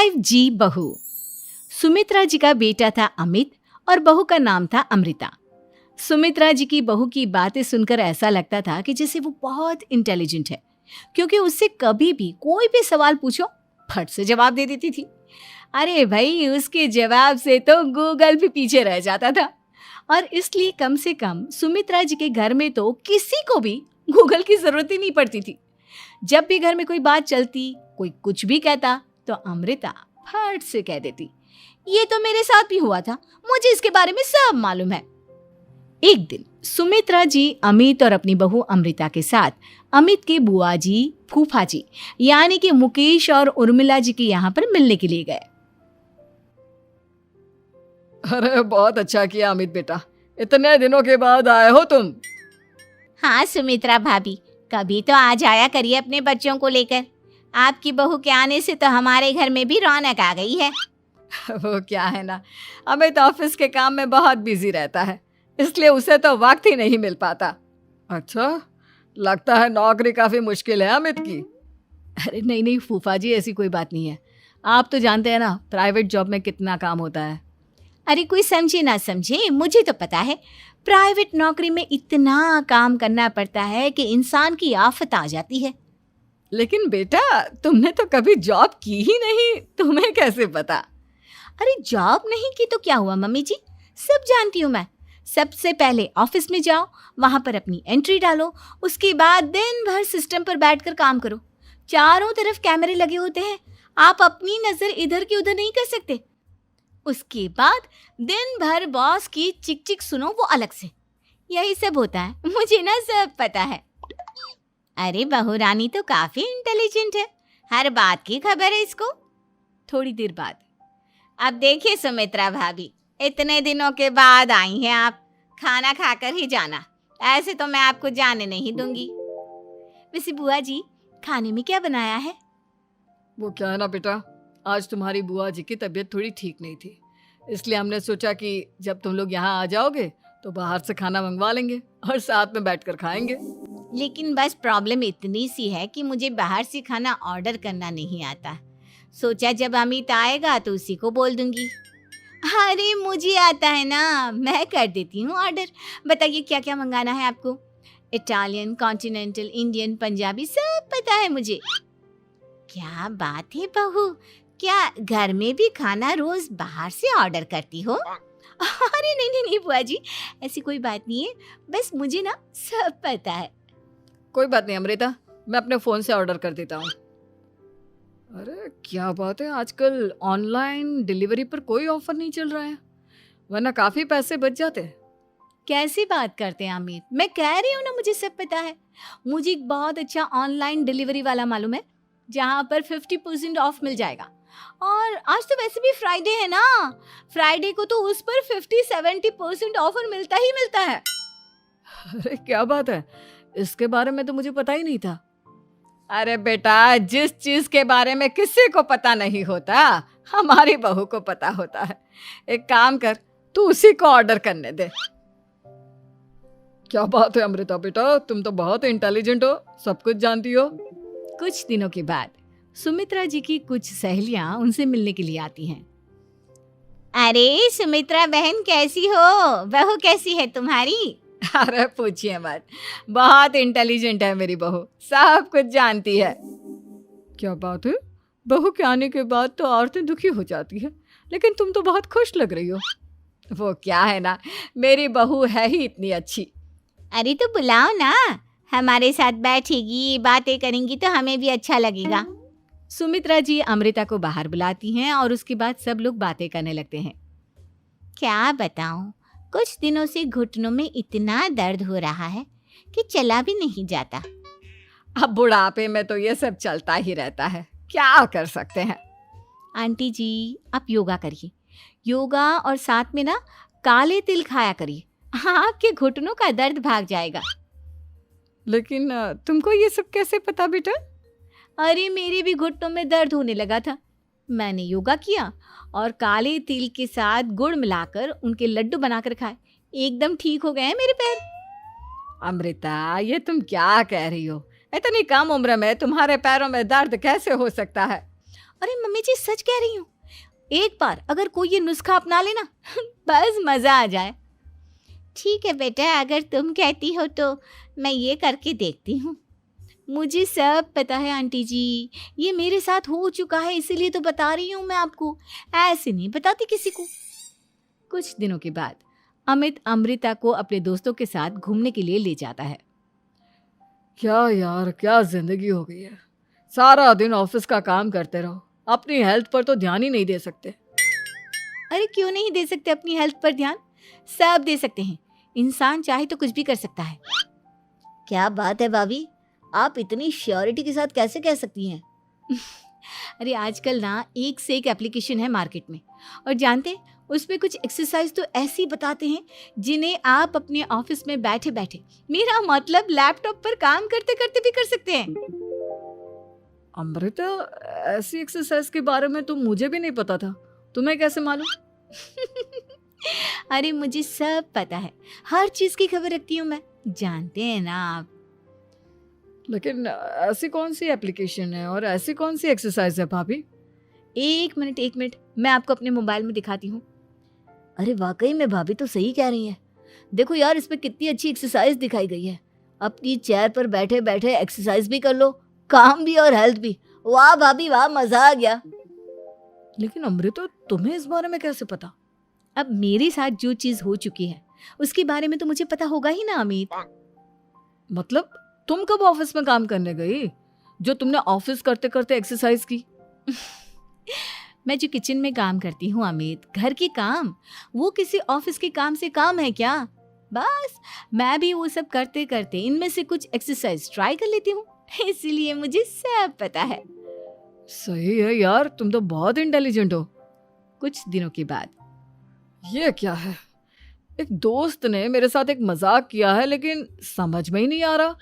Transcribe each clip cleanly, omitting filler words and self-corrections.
5G बहू। सुमित्रा जी का बेटा था अमित और बहू का नाम था अमृता। सुमित्रा जी की बहू की बातें सुनकर ऐसा लगता था कि जैसे वो बहुत इंटेलिजेंट है, क्योंकि उससे कभी भी कोई भी सवाल पूछो फट से जवाब दे देती थी। अरे भाई, उसके जवाब से तो गूगल भी पीछे रह जाता था। और इसलिए कम से कम सुमित्रा जी के घर में तो किसी को भी गूगल की जरूरत ही नहीं पड़ती थी। जब भी घर में कोई बात चलती, कोई कुछ भी कहता, तो अमृता फट से कह देती, ये तो मेरे साथ भी हुआ था, मुझे इसके बारे में सब मालूम है। एक दिन सुमित्रा जी अमित और अपनी बहू अमृता के साथ अमित के बुआ जी, फूफा जी यानी कि मुकेश और उर्मिला जी के यहाँ पर मिलने के लिए गए। अरे बहुत अच्छा किया अमित बेटा, इतने दिनों के बाद आए हो तुम। हाँ सुमित्रा भाभी, कभी तो आ जाया करिए अपने बच्चों को लेकर। आपकी बहू के आने से तो हमारे घर में भी रौनक आ गई है। वो क्या है ना, अमित ऑफिस के काम में बहुत बिजी रहता है, इसलिए उसे तो वक्त ही नहीं मिल पाता। अच्छा, लगता है नौकरी काफी मुश्किल है अमित की। अरे नहीं नहीं फूफा जी, ऐसी कोई बात नहीं है। आप तो जानते हैं ना प्राइवेट जॉब में कितना काम होता है। अरे कोई समझे ना समझे, मुझे तो पता है प्राइवेट नौकरी में इतना काम करना पड़ता है कि इंसान की आफत आ जाती है। लेकिन बेटा, तुमने तो कभी जॉब की ही नहीं, तुम्हें कैसे पता? अरे जॉब नहीं की तो क्या हुआ मम्मी जी, सब जानती हूँ मैं। सबसे पहले ऑफिस में जाओ, वहां पर अपनी एंट्री डालो, उसके बाद दिन भर सिस्टम पर बैठकर काम करो। चारों तरफ कैमरे लगे होते हैं, आप अपनी नजर इधर की उधर नहीं कर सकते। उसके बाद दिन भर बॉस की चिक चिक सुनो, वो अलग से। यही सब होता है, मुझे ना सब पता है। अरे बहू रानी तो काफी इंटेलिजेंट है, हर बात की खबर है इसको। थोड़ी देर बाद, अब देखिए सुमित्रा भाभी, इतने दिनों के बाद आई हैं आप, खाना खाकर ही जाना, ऐसे तो मैं आपको जाने नहीं दूंगी। वैसे बुआ जी, खाने में क्या बनाया है? वो क्या है ना बेटा, आज तुम्हारी बुआ जी की तबीयत थोड़ी ठीक नहीं थी, इसलिए हमने सोचा कि जब तुम लोग यहाँ आ जाओगे तो बाहर से खाना मंगवा लेंगे और साथ में बैठकर खाएंगे। लेकिन बस प्रॉब्लम इतनी सी है कि मुझे बाहर से खाना ऑर्डर करना नहीं आता। सोचा जब अमित आएगा तो उसी को बोल दूंगी। अरे मुझे आता है ना, मैं कर देती हूँ ऑर्डर। बताइए क्या क्या मंगाना है आपको? इटालियन, कॉन्टिनेंटल, इंडियन, पंजाबी, सब पता है मुझे। क्या बात है बहू, क्या घर में भी खाना रोज बाहर से ऑर्डर करती हो? अरे नहीं नहीं नहीं बुआ जी, ऐसी कोई बात नहीं है, बस मुझे ना सब पता है। कोई बात नहीं अमृता, मैं अपने फोन से ऑर्डर कर देता हूँ। अरे क्या बात है, आजकल ऑनलाइन डिलीवरी पर कोई ऑफर नहीं चल रहा है, वरना काफी पैसे बच जाते। कैसी बात करते हैं अमित, मैं कह रही हूँ ना मुझे सब पता है। मुझे एक बहुत अच्छा ऑनलाइन डिलीवरी वाला मालूम है, जहाँ पर 50% ऑफ मिल जाएगा। और आज तो वैसे भी फ्राइडे है ना, फ्राइडे को तो उस पर 50-70% ऑफर मिलता ही मिलता है। अरे क्या बात है, इसके बारे में तो मुझे पता ही नहीं था। अरे बेटा, जिस चीज के बारे में किसी को पता नहीं होता, हमारी बहू को पता होता है। एक काम कर, तू उसी को ऑर्डर करने दे। क्या बात है अमृता बेटा, तुम तो बहुत इंटेलिजेंट हो, सब कुछ जानती हो। कुछ दिनों के बाद सुमित्रा जी की कुछ सहेलियां उनसे मिलने के लिए आती हैं। अरे सुमित्रा बहन कैसी हो, बहू कैसी है तुम्हारी? अरे पूछिए मत, बहुत इंटेलिजेंट है मेरी बहू, सब कुछ जानती है। क्या बात है, बहू के आने के बाद तो औरतें दुखी हो जाती है, लेकिन तुम तो बहुत खुश लग रही हो। वो क्या है ना, मेरी बहू है ही इतनी अच्छी। अरे तो बुलाओ ना, हमारे साथ बैठेगी, बातें करेंगी तो हमें भी अच्छा लगेगा। सुमित्रा जी अमृता को बाहर बुलाती हैं और उसके बाद सब लोग बातें करने लगते हैं। क्या बताऊं, कुछ दिनों से घुटनों में इतना दर्द हो रहा है कि चला भी नहीं जाता। अब बुढ़ापे में तो ये सब चलता ही रहता है, क्या कर सकते हैं। आंटी जी, आप योगा करिए, योगा और साथ में ना काले तिल खाया करिए, आपके घुटनों का दर्द भाग जाएगा। लेकिन तुमको ये सब कैसे पता बेटा? अरे मेरे भी घुटनों में दर्द होने लगा था, मैंने योगा किया और काले तिल के साथ गुड़ मिलाकर उनके लड्डू बनाकर खाए, एकदम ठीक हो गए हैं मेरे पैर। अमृता, ये तुम क्या कह रही हो? इतनी कम उम्र में तुम्हारे पैरों में दर्द कैसे हो सकता है? अरे मम्मी जी सच कह रही हूँ, एक बार अगर कोई ये नुस्खा अपना लेना बस मज़ा आ जाए। ठीक है बेटा, अगर तुम कहती हो तो मैं ये करके देखती हूँ। मुझे सब पता है आंटी जी, ये मेरे साथ हो चुका है, इसीलिए तो बता रही हूँ मैं आपको, ऐसे नहीं बताती किसी को। कुछ दिनों के बाद अमित अमृता को अपने दोस्तों के साथ घूमने के लिए ले जाता है। क्या यार, क्या जिंदगी हो गई है। सारा दिन ऑफिस का काम करते रहो, अपनी हेल्थ पर तो ध्यान ही नहीं दे सकते। अरे क्यों नहीं दे सकते अपनी हेल्थ पर ध्यान, सब दे सकते हैं। इंसान चाहे तो कुछ भी कर सकता है। क्या बात है भाभी, आप इतनी श्योरिटी के साथ कैसे कह सकती हैं? अरे आजकल ना एक से एक एप्लीकेशन है मार्केट में, और जानते हैं उसमें कुछ एक्सरसाइज तो ऐसी बताते हैं जिन्हें आप अपने ऑफिस में बैठे बैठे, मेरा मतलब लैपटॉप पर काम करते करते भी कर सकते हैं। अमृता, ऐसी एक्सरसाइज के बारे में तो मुझे भी नहीं पता था, तुम्हें कैसे मालूम? अरे मुझे सब पता है, हर चीज की खबर रखती हूँ मैं, जानते हैं ना आप। लेकिन ऐसी कौन सी एप्लीकेशन है और ऐसी कौन सी एक्सरसाइज है भाभी? एक मिनट, मैं आपको अपने मोबाइल में दिखाती हूँ। अरे वाकई में भाभी तो सही कह रही हैं। देखो यार, इसमें कितनी अच्छी एक्सरसाइज दिखाई गई है। अपनी चेयर पर बैठे बैठे एक्सरसाइज भी कर लो, काम भी और हेल्थ भी। वाह भाभी वाह, मजा आ गया। लेकिन अमृता, तुम्हें इस बारे में कैसे पता? अब मेरे साथ जो चीज हो चुकी है उसके बारे में तो मुझे पता होगा ही ना अमित। मतलब तुम कब ऑफिस में काम करने गई जो तुमने ऑफिस करते करते एक्सरसाइज की? मैं जो किचन में काम करती हूँ अमित, घर के काम, वो किसी ऑफिस के काम से काम है क्या? बस मैं भी वो सब करते करते इनमें से कुछ एक्सरसाइज ट्राई कर लेती हूँ, इसीलिए मुझे सब पता है। सही है यार, तुम तो बहुत इंटेलिजेंट हो। कुछ दिनों के बाद ये क्या है, एक दोस्त ने मेरे साथ एक मजाक किया है लेकिन समझ में ही नहीं आ रहा।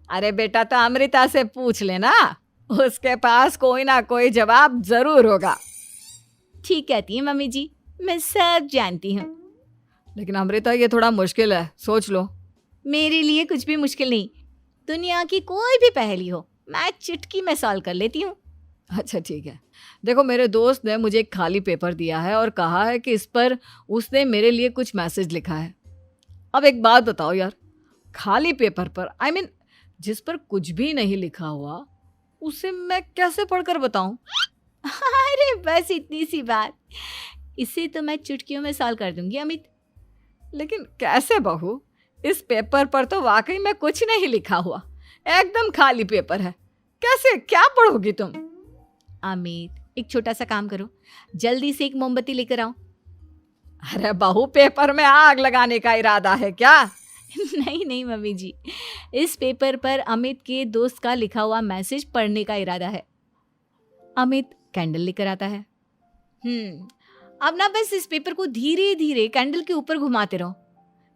अरे बेटा, तो अमृता से पूछ लेना, उसके पास कोई ना कोई जवाब जरूर होगा। ठीक कहती है मम्मी जी, मैं सब जानती हूँ। लेकिन अमृता, ये थोड़ा मुश्किल है, सोच लो। मेरे लिए कुछ भी मुश्किल नहीं, दुनिया की कोई भी पहेली हो मैं चुटकी में सॉल्व कर लेती हूँ। अच्छा ठीक है, देखो मेरे दोस्त ने मुझे एक खाली पेपर दिया है और कहा है कि इस पर उसने मेरे लिए कुछ मैसेज लिखा है। अब एक बात बताओ यार, खाली पेपर पर, I mean, जिस पर कुछ भी नहीं लिखा हुआ, उसे मैं कैसे पढ़कर बताऊं? अरे बस इतनी सी बात, इसे तो मैं चुटकियों में सॉल्व कर दूंगी अमित। लेकिन कैसे बहू, इस पेपर पर तो वाकई में कुछ नहीं लिखा हुआ, एकदम खाली पेपर है, कैसे, क्या पढ़ोगी तुम? अमित, एक छोटा सा काम करो, जल्दी से एक मोमबत्ती लेकर आओ। अरे बहू, पेपर में आग लगाने का इरादा है क्या? नहीं मम्मी जी, इस पेपर पर अमित के दोस्त का लिखा हुआ मैसेज पढ़ने का इरादा है। अमित कैंडल लेकर आता है। अब ना बस इस पेपर को धीरे धीरे कैंडल के ऊपर घुमाते रहो,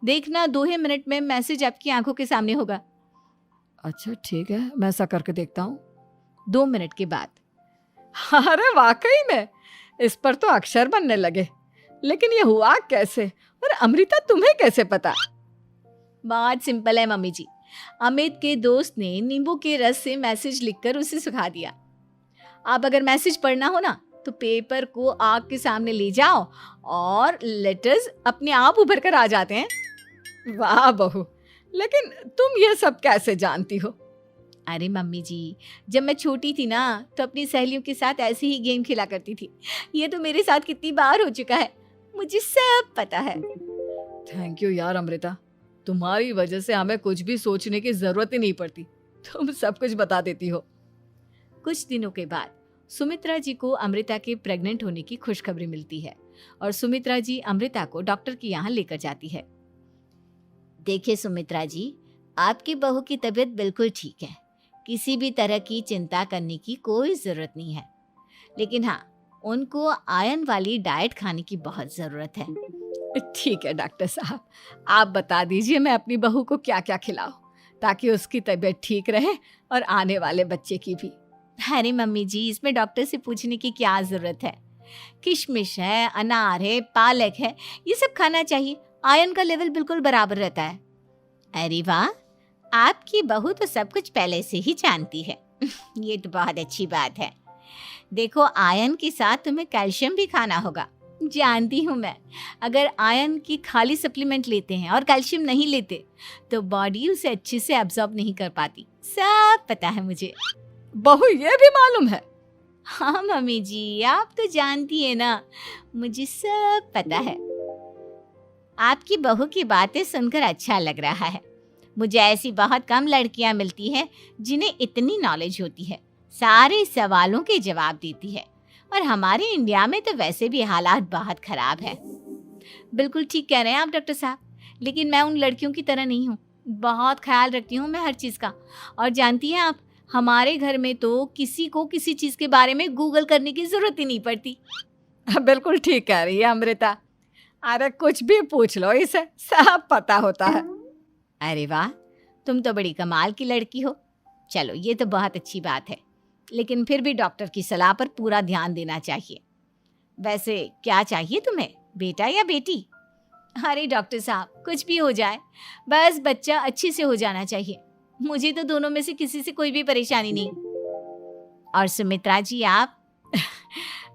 देखना 2 ही मिनट में मैसेज आपकी आंखों के सामने होगा। अच्छा ठीक है, मैं ऐसा करके देखता हूँ। 2 मिनट के बाद, अरे वाकई में इस पर तो अक्षर बनने लगे, लेकिन ये हुआ कैसे? और अमृता, तुम्हें कैसे पता? बात सिंपल है मम्मी जी, अमित के दोस्त ने नींबू के रस से मैसेज लिखकर उसे सुखा दिया। आप अगर मैसेज पढ़ना हो ना तो पेपर को आग के सामने ले जाओ और लेटर्स अपने आप उभर कर आ जाते हैं। वाह बहू, लेकिन तुम ये सब कैसे जानती हो? अरे मम्मी जी, जब मैं छोटी थी ना तो अपनी सहेलियों के साथ ऐसे ही गेम खेला करती थी। ये तो मेरे साथ कितनी बार हो चुका है, मुझे सब पता है। थैंक यू यार अमृता, तुम्हारी वजह से हमें कुछ भी सोचने की जरूरत ही नहीं पड़ती, तुम सब कुछ बता देती हो। कुछ दिनों के बाद सुमित्रा जी को अमृता के प्रेग्नेंट होने की खुशखबरी मिलती है और सुमित्रा जी अमृता को डॉक्टर के यहाँ लेकर जाती है। देखिए सुमित्रा जी, आपकी बहू की तबीयत बिल्कुल ठीक है, किसी भी तरह की चिंता करने की कोई ज़रूरत नहीं है, लेकिन हाँ, उनको आयरन वाली डाइट खाने की बहुत ज़रूरत है। ठीक है डॉक्टर साहब, आप बता दीजिए मैं अपनी बहू को क्या क्या खिलाऊं ताकि उसकी तबीयत ठीक रहे और आने वाले बच्चे की भी। अरे मम्मी जी, इसमें डॉक्टर से पूछने की क्या ज़रूरत है, किशमिश है, अनार है, पालक है, ये सब खाना चाहिए, आयरन का लेवल बिल्कुल बराबर रहता है। अरे वाह, आपकी बहू तो सब कुछ पहले से ही जानती है। ये तो बहुत अच्छी बात है। देखो, आयरन के साथ तुम्हें कैल्शियम भी खाना होगा। जानती हूँ मैं, अगर आयरन की खाली सप्लीमेंट लेते हैं और कैल्शियम नहीं लेते तो बॉडी उसे अच्छे से एब्जॉर्ब नहीं कर पाती। सब पता है मुझे। बहू ये भी मालूम है? हाँ मम्मी जी, आप तो जानती है ना, मुझे सब पता है। आपकी बहू की बातें सुनकर अच्छा लग रहा है। मुझे ऐसी बहुत कम लड़कियां मिलती हैं जिन्हें इतनी नॉलेज होती है, सारे सवालों के जवाब देती है। और हमारे इंडिया में तो वैसे भी हालात बहुत खराब है। बिल्कुल ठीक कह रहे हैं आप डॉक्टर साहब, लेकिन मैं उन लड़कियों की तरह नहीं हूँ। बहुत ख्याल रखती हूँ मैं हर चीज़ का। और जानती हैं आप, हमारे घर में तो किसी को किसी चीज़ के बारे में गूगल करने की ज़रूरत ही नहीं पड़ती। बिल्कुल ठीक कह रही है अमृता। अरे कुछ भी पूछ लो इसे, सब पता होता है। अरे वाह, तुम तो बड़ी कमाल की लड़की हो। चलो, ये तो बहुत अच्छी बात है, लेकिन फिर भी डॉक्टर की सलाह पर पूरा ध्यान देना चाहिए। वैसे क्या चाहिए तुम्हें, बेटा या बेटी? अरे डॉक्टर साहब, कुछ भी हो जाए, बस बच्चा अच्छे से हो जाना चाहिए। मुझे तो दोनों में से किसी से कोई भी परेशानी नहीं। और सुमित्रा जी, आप?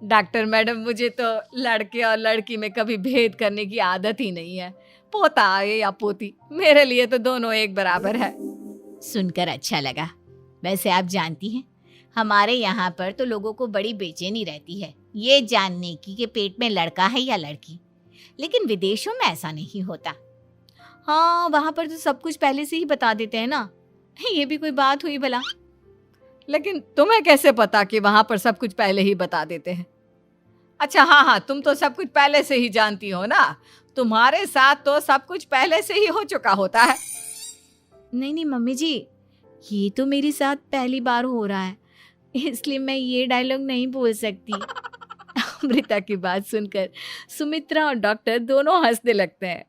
डॉक्टर मैडम, मुझे तो लड़के और लड़की में कभी भेद करने की आदत ही नहीं है। पोता आए या पोती, मेरे लिए तो दोनों एक बराबर है। सुनकर अच्छा लगा। वैसे आप जानती हैं, हमारे यहाँ पर तो लोगों को बड़ी बेचैनी रहती है ये जानने की कि पेट में लड़का है या लड़की, लेकिन विदेशों में ऐसा नहीं होता। हाँ, वहाँ पर तो सब कुछ पहले से ही बता देते हैं ना। ये भी कोई बात हुई भला? लेकिन तुम्हें कैसे पता कि वहां पर सब कुछ पहले ही बता देते हैं? अच्छा हाँ, तुम तो सब कुछ पहले से ही जानती हो ना। तुम्हारे साथ तो सब कुछ पहले से ही हो चुका होता है। नहीं मम्मी जी, ये तो मेरे साथ पहली बार हो रहा है, इसलिए मैं ये डायलॉग नहीं बोल सकती। अमृता की बात सुनकर सुमित्रा और डॉक्टर दोनों हंसने लगते हैं।